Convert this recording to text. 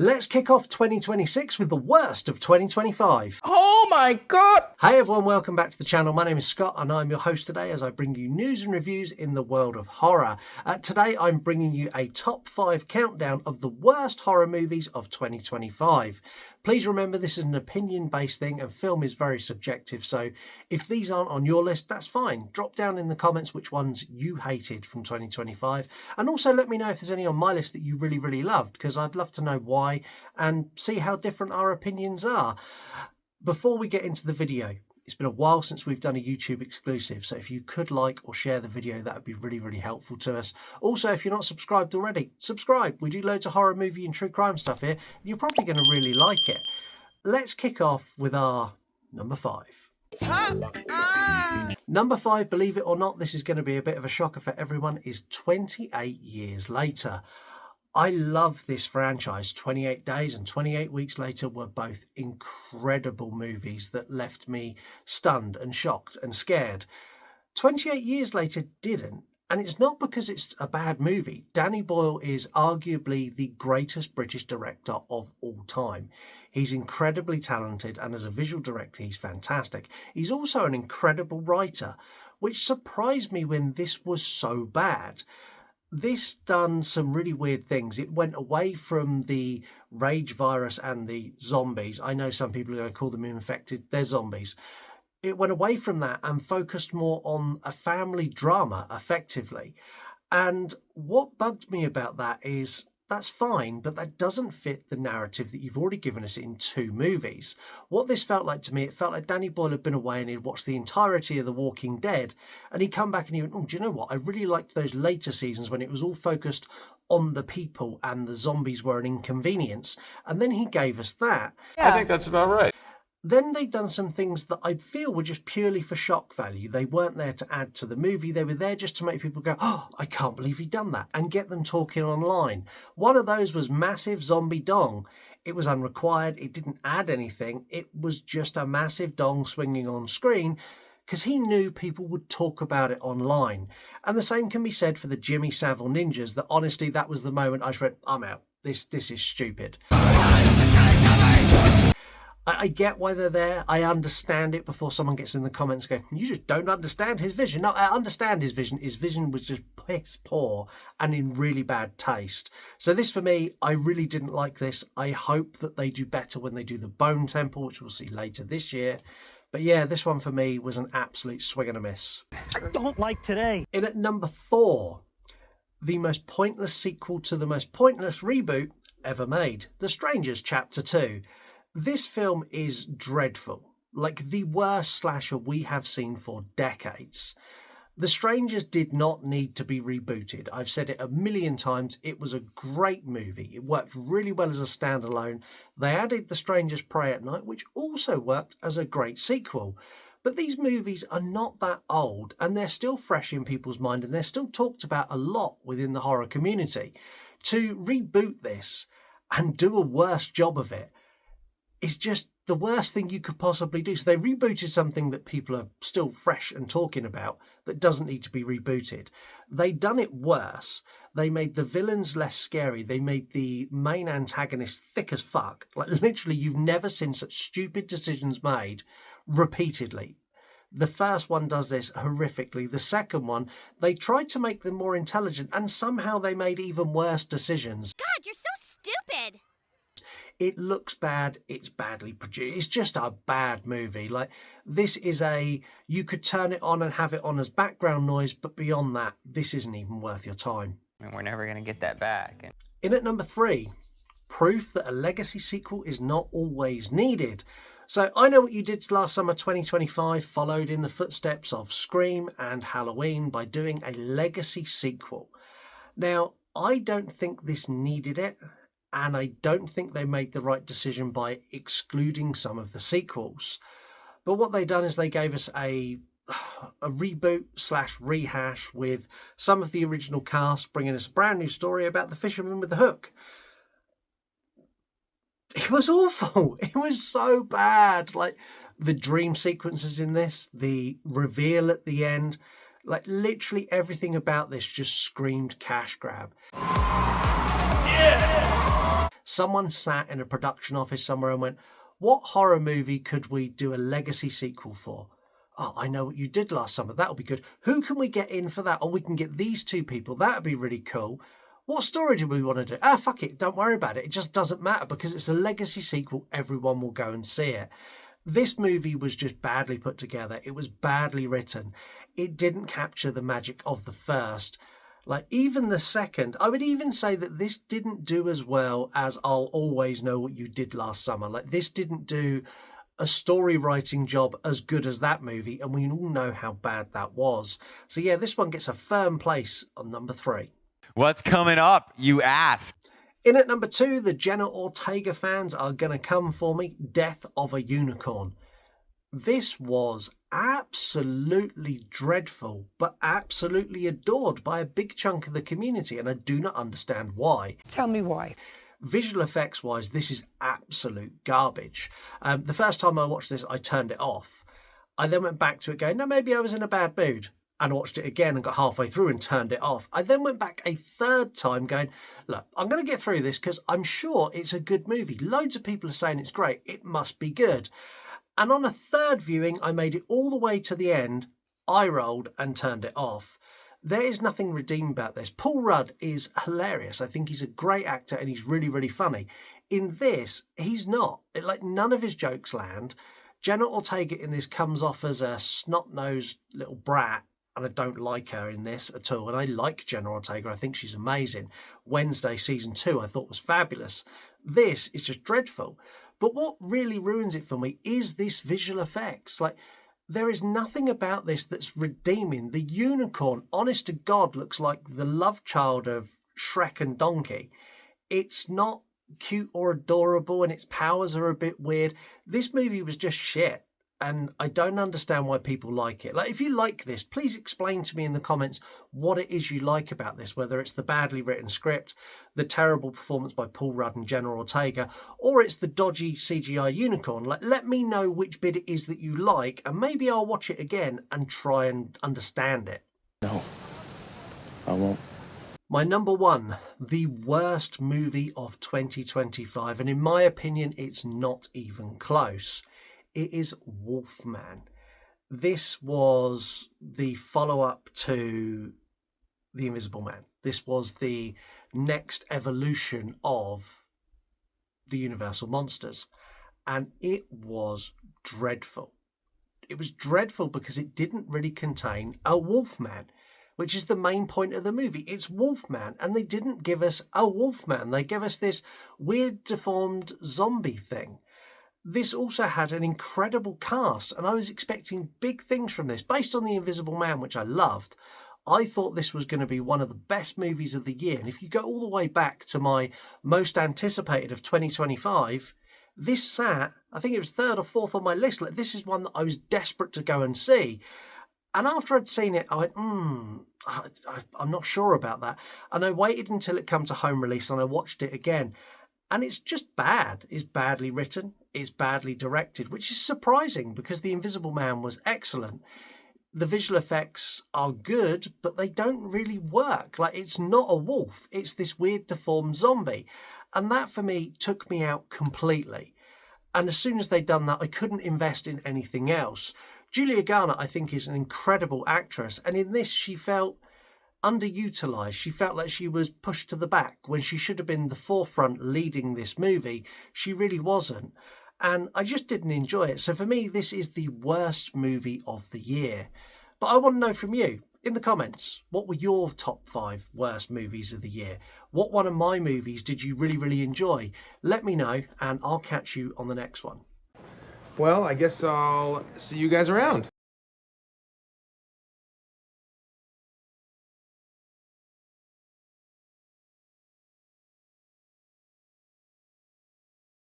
Let's kick off 2026 with the worst of 2025. Oh my god! Hey everyone, welcome back to the channel. My name is Scott and I'm your host today as I bring you news and reviews in the world of horror. Today I'm bringing you a top 5 countdown of the worst horror movies of 2025. Please remember this is an opinion-based thing and film is very subjective, so if these aren't on your list, that's fine. Drop down in the comments which ones you hated from 2025 and also let me know if there's any on my list that you really loved, because I'd love to know why and see how different our opinions are. Before we get into the video, it's been a while since we've done a YouTube exclusive, so if you could like or share the video, that would be really helpful to us. Also, if you're not subscribed already, subscribe. We do loads of horror movie and true crime stuff here, and you're probably going to really like it. Let's kick off with our number 5. Number 5, believe it or not, this is going to be a bit of a shocker for everyone, is 28 Years Later. I love this franchise. 28 Days and 28 Weeks Later were both incredible movies that left me stunned and shocked and scared. 28 Years Later didn't, and it's not because it's a bad movie. Danny Boyle is arguably the greatest British director of all time. He's incredibly talented, and as a visual director, he's fantastic. He's also an incredible writer, which surprised me when this was so bad. This done some really weird things. It went away from the rage virus and the zombies. I know some people are going to call them infected. They're zombies. It went away from that and focused more on a family drama, effectively. And what bugged me about that is that's fine, but that doesn't fit the narrative that you've already given us in 2 movies. What this felt like to me, it felt like Danny Boyle had been away and he'd watched the entirety of The Walking Dead, and he'd come back and he went, oh, do you know what? I really liked those later seasons when it was all focused on the people and the zombies were an inconvenience. And then he gave us that. I think that's about right. Then they'd done some things that I feel were just purely for shock value. They weren't there to add to the movie. They were there just to make people go, oh, I can't believe he'd done that, and get them talking online. One of those was Massive Zombie Dong. It was unrequired. It didn't add anything. It was just a massive dong swinging on screen because he knew people would talk about it online. And the same can be said for the Jimmy Savile Ninjas, that honestly, that was the moment I just went, I'm out. This is stupid. I get why they're there. I understand it before someone gets in the comments and go, you just don't understand his vision. No, I understand his vision. His vision was just piss poor and in really bad taste. So this for me, I really didn't like this. I hope that they do better when they do the Bone Temple, which we'll see later this year. But yeah, this one for me was an absolute swing and a miss. I don't like today. In at number 4, the most pointless sequel to the most pointless reboot ever made, The Strangers Chapter 2. This film is dreadful, like the worst slasher we have seen for decades. The Strangers did not need to be rebooted. I've said it a million times. It was a great movie. It worked really well as a standalone. They added The Strangers Prey at Night, which also worked as a great sequel. But these movies are not that old and they're still fresh in people's mind and they're still talked about a lot within the horror community. To reboot this and do a worse job of it is just the worst thing you could possibly do. So they rebooted something that people are still fresh and talking about that doesn't need to be rebooted. They done it worse. They made the villains less scary. They made the main antagonist thick as fuck. Like literally, you've never seen such stupid decisions made repeatedly. The first one does this horrifically. The second one, they tried to make them more intelligent and somehow they made even worse decisions. God, you're so stupid. It looks bad, it's badly produced, it's just a bad movie. Like, this is you could turn it on and have it on as background noise, but beyond that, this isn't even worth your time. And we're never going to get that back. In at number 3, proof that a legacy sequel is not always needed. So I Know What You Did Last Summer 2025 followed in the footsteps of Scream and Halloween by doing a legacy sequel. Now, I don't think this needed it. And I don't think they made the right decision by excluding some of the sequels. But what they done is they gave us a reboot / rehash with some of the original cast, bringing us a brand new story about the fisherman with the hook. It was awful. It was so bad. Like the dream sequences in this, the reveal at the end, like literally everything about this just screamed cash grab. Yeah! Someone sat in a production office somewhere and went, what horror movie could we do a legacy sequel for? Oh, I know what you did last summer. That'll be good. Who can we get in for that? Oh, we can get these two people. That'd be really cool. What story do we want to do? Ah, fuck it. Don't worry about it. It just doesn't matter because it's a legacy sequel. Everyone will go and see it. This movie was just badly put together. It was badly written. It didn't capture the magic of the first. Like, even the second, I would even say that this didn't do as well as I'll Always Know What You Did Last Summer. Like, this didn't do a story writing job as good as that movie, and we all know how bad that was. So yeah, this one gets a firm place on number 3. What's coming up, you ask? In at number 2, the Jenna Ortega fans are going to come for me, Death of a Unicorn. This was absolutely dreadful, but absolutely adored by a big chunk of the community, and I do not understand why. Tell me why. Visual effects wise, this is absolute garbage. The first time I watched this, I turned it off. I then went back to it going, no, maybe I was in a bad mood. And watched it again and got halfway through and turned it off. I then went back a third time going, look, I'm going to get through this because I'm sure it's a good movie. Loads of people are saying it's great. It must be good. And on a third viewing, I made it all the way to the end, eye rolled and turned it off. There is nothing redeemed about this. Paul Rudd is hilarious. I think he's a great actor and he's really, really funny. In this, he's not. Like, none of his jokes land. Jenna Ortega in this comes off as a snot-nosed little brat, and I don't like her in this at all. And I like Jenna Ortega. I think she's amazing. Wednesday season 2 I thought was fabulous. This is just dreadful. But what really ruins it for me is this visual effects. Like, there is nothing about this that's redeeming. The unicorn, honest to God, looks like the love child of Shrek and Donkey. It's not cute or adorable, and its powers are a bit weird. This movie was just shit. And I don't understand why people like it. Like, if you like this, please explain to me in the comments what it is you like about this, whether it's the badly written script, the terrible performance by Paul Rudd and Jenna Ortega, or it's the dodgy CGI unicorn. Like, let me know which bit it is that you like, and maybe I'll watch it again and try and understand it. No, I won't. My number 1, the worst movie of 2025, and in my opinion, it's not even close. It is Wolfman. This was the follow-up to The Invisible Man. This was the next evolution of the Universal Monsters. And it was dreadful. It was dreadful because it didn't really contain a Wolfman, which is the main point of the movie. It's Wolfman, and they didn't give us a Wolfman. They gave us this weird, deformed zombie thing. This also had an incredible cast, and I was expecting big things from this. Based on The Invisible Man, which I loved, I thought this was going to be one of the best movies of the year. And if you go all the way back to my most anticipated of 2025, this sat, I think it was 3rd or 4th on my list. Like, this is one that I was desperate to go and see. And after I'd seen it, I went, I'm not sure about that. And I waited until it came to home release and I watched it again. And it's just bad. It's badly written. It's badly directed, which is surprising because The Invisible Man was excellent. The visual effects are good, but they don't really work. Like, it's not a wolf. It's this weird deformed zombie. And that, for me, took me out completely. And as soon as they'd done that, I couldn't invest in anything else. Julia Garner, I think, is an incredible actress. And in this, she felt underutilized. She felt like she was pushed to the back when she should have been the forefront leading this movie. She really wasn't. And I just didn't enjoy it. So for me, this is the worst movie of the year. But I want to know from you in the comments, what were your top 5 worst movies of the year? What one of my movies did you really, really enjoy? Let me know, and I'll catch you on the next one. Well, I guess I'll see you guys around.